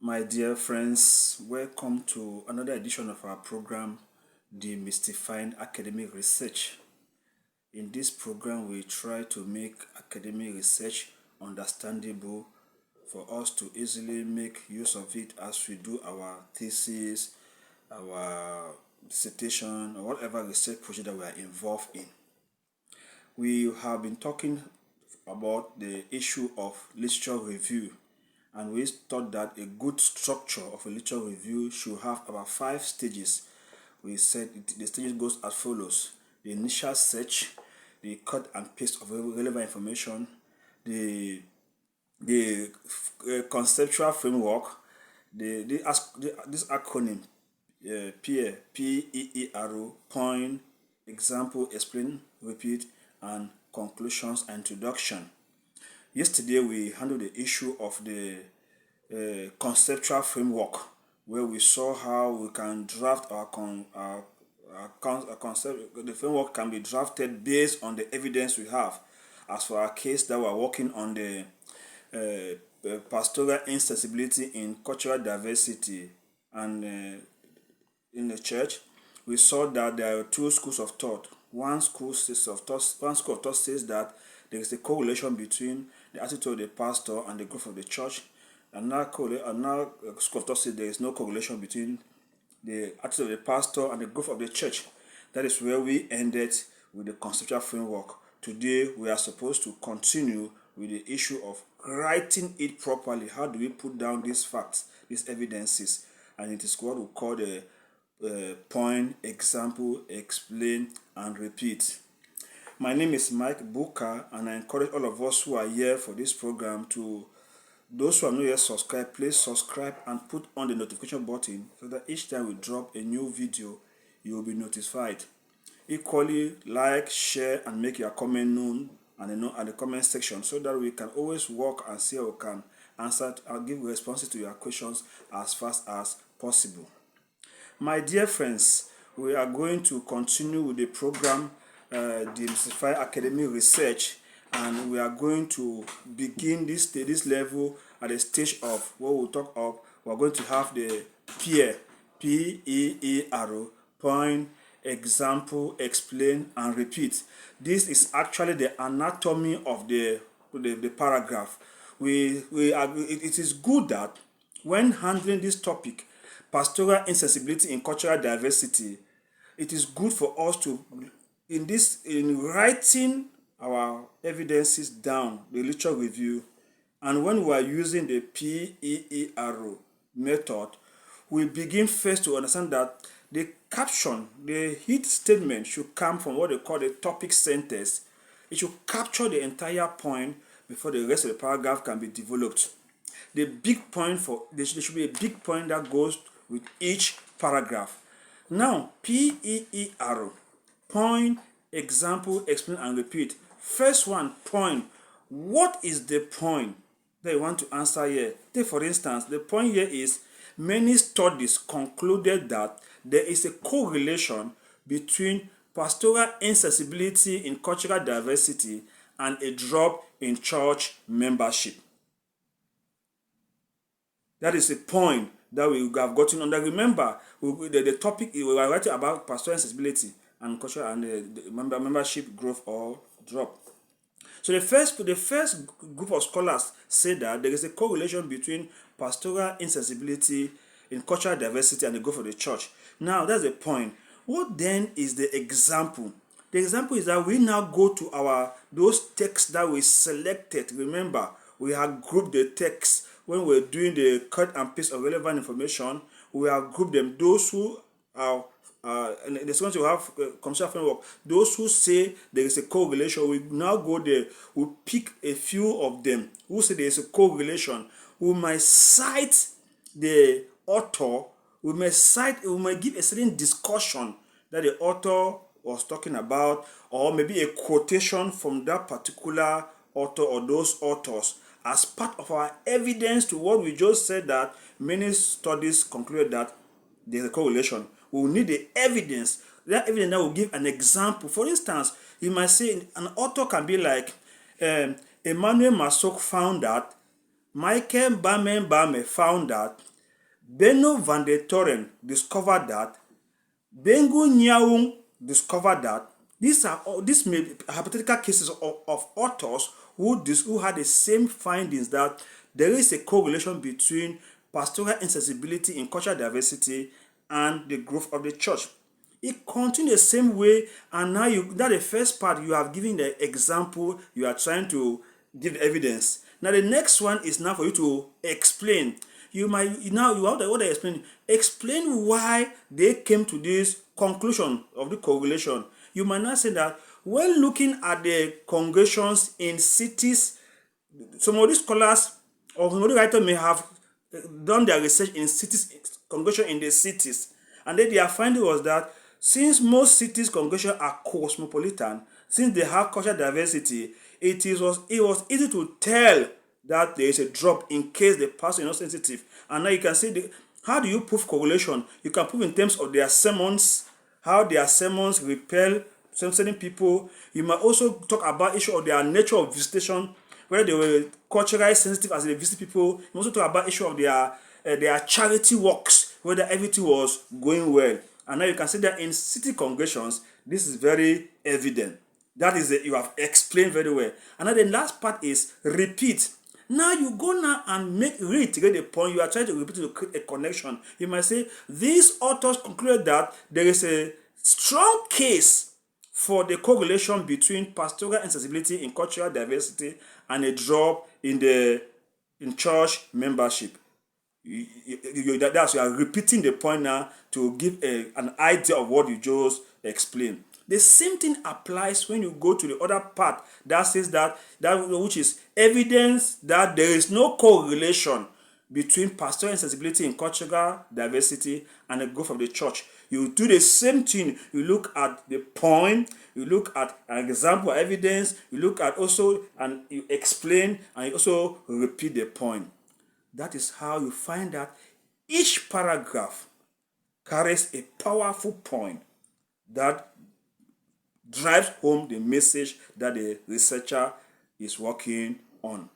My dear friends, welcome to another edition of our program, Demystifying Academic Research. In this program, we try to make academic research understandable for us to easily make use of it as we do our thesis, our dissertation, or whatever research project that we are involved in. We have been talking about the issue of literature review, and we thought that a good structure of a literature review should have about 5 stages. We said the stages goes as follows: the initial search, the cut and paste of relevant information, the conceptual framework, this acronym P.E.E.R, P-E.E.R, point, example, explain, repeat, and conclusions and introduction. Yesterday we handled the issue of the conceptual framework, where we saw how we can draft our concept. The framework can be drafted based on the evidence we have. As for our case, that we're working on the pastoral insensibility in cultural diversity and in the church, we saw that there are 2 schools of thought. One school of thought says that there is a correlation between the attitude of the pastor and the growth of the church. Another school of thought says there is no correlation between the attitude of the pastor and the growth of the church. That is where we ended with the conceptual framework. Today we are supposed to continue with the issue of writing it properly. How do we put down these facts, these evidences? And it is what we call the point, example, explain, and repeat. My name is Mike Booker, and I encourage all of us who are here for this program to, those who are not yet subscribed, please subscribe and put on the notification button so that each time we drop a new video, you will be notified. Equally, like, share, and make your comment known at the comment section so that we can always work and see how we can answer and give responses to your questions as fast as possible. My dear friends, we are going to continue with the program Demystify Academic Research, and we are going to begin this level at the stage of what we'll talk of. We're going to have the P.E.E.R, P-E.E.R, point, example, explain, and repeat. This is actually the anatomy of the paragraph. It is good that when handling this topic, pastoral insensibility in cultural diversity, it is good for us to, in writing our evidences down, the literature review, and when we are using the P.E.E.R method, we begin first to understand that the caption, the hit statement should come from what they call the topic sentence. It should capture the entire point before the rest of the paragraph can be developed. The big point there should be a big point that goes with each paragraph. Now, P.E.E.R, point, example, explain, and repeat. First one, point. What is the point that you want to answer here? Take for instance, the point here is many studies concluded that there is a correlation between pastoral insensibility in cultural diversity and a drop in church membership. That is a point that we have gotten under. Remember, the topic we were writing about pastoral insensibility and cultural and the membership growth or drop. So the first group of scholars say that there is a correlation between pastoral insensibility in cultural diversity and the growth of the church. Now that's the point. What then is the example? The example is that we now go to those texts that we selected. Remember, we have grouped the texts when we're doing the cut and paste of relevant information. We have grouped them. Those who are and the second you have conceptual framework. Those who say there is a correlation, we now go there. We pick a few of them who say there is a correlation. We might cite the author. We might give a certain discussion that the author was talking about, or maybe a quotation from that particular author or those authors as part of our evidence to what we just said, that many studies concluded that there is a correlation. We will need the evidence. That evidence that will give an example. For instance, you might say an author can be like, Emmanuel Masok found that, Michael Bame found that, Benno van der Toren discovered that. Bengu Nyaung discovered that. These may be hypothetical cases of authors who had the same findings, that there is a correlation between pastoral insensibility in cultural diversity and the growth of the church. It continues the same way, and now the first part you have given the example, you are trying to give evidence. Now the next one is now for you to explain. You have to explain why they came to this conclusion of the correlation. You might not say that when looking at the congregations in cities, some of these scholars or some of the writers may have done their research in cities, congregation in the cities, and then their finding was that since most cities congregations are cosmopolitan, since they have cultural diversity, it was easy to tell that there is a drop in case the pastor is not sensitive. And now you can see how do you prove correlation? You can prove in terms of their sermons, how their sermons repel certain people. You might also talk about issue of their nature of visitation, where they were culturally sensitive as they visit people. You also talk about issue of their charity works, whether everything was going well. And now you can see that in city congregations, this is very evident. That is you have explained very well. And then the last part is repeat. Now you go now and reiterate the point. You are trying to repeat to create a connection. You might say these authors concluded that there is a strong case for the correlation between pastoral insensibility in cultural diversity and a drop in church membership. You are repeating the point now to give an idea of what you just explained. The same thing applies when you go to the other part that says that which is evidence that there is no correlation between pastoral insensibility in cultural diversity and the growth of the church. You do the same thing. You look at the point, you look at an example evidence, you look at also and you explain and you also repeat the point. That is how you find that each paragraph carries a powerful point that drives home the message that the researcher is working on.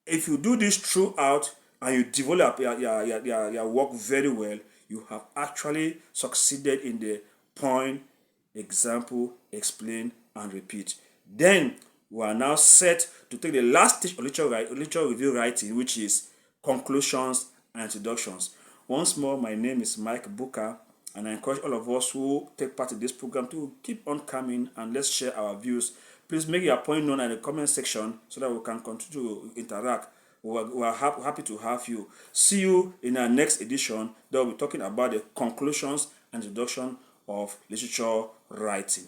If you do this throughout and you develop your work very well, you have actually succeeded in the point, example, explain, and repeat. Then we are now set to take the last stage of literature review writing, which is conclusions and introductions. Once more, my name is Mike Booker, and I encourage all of us who take part in this program to keep on coming and let's share our views. Please make your point known in the comment section so that we can continue to interact. We are happy to have you. See you in our next edition that will be talking about the conclusions and introduction of literature writing.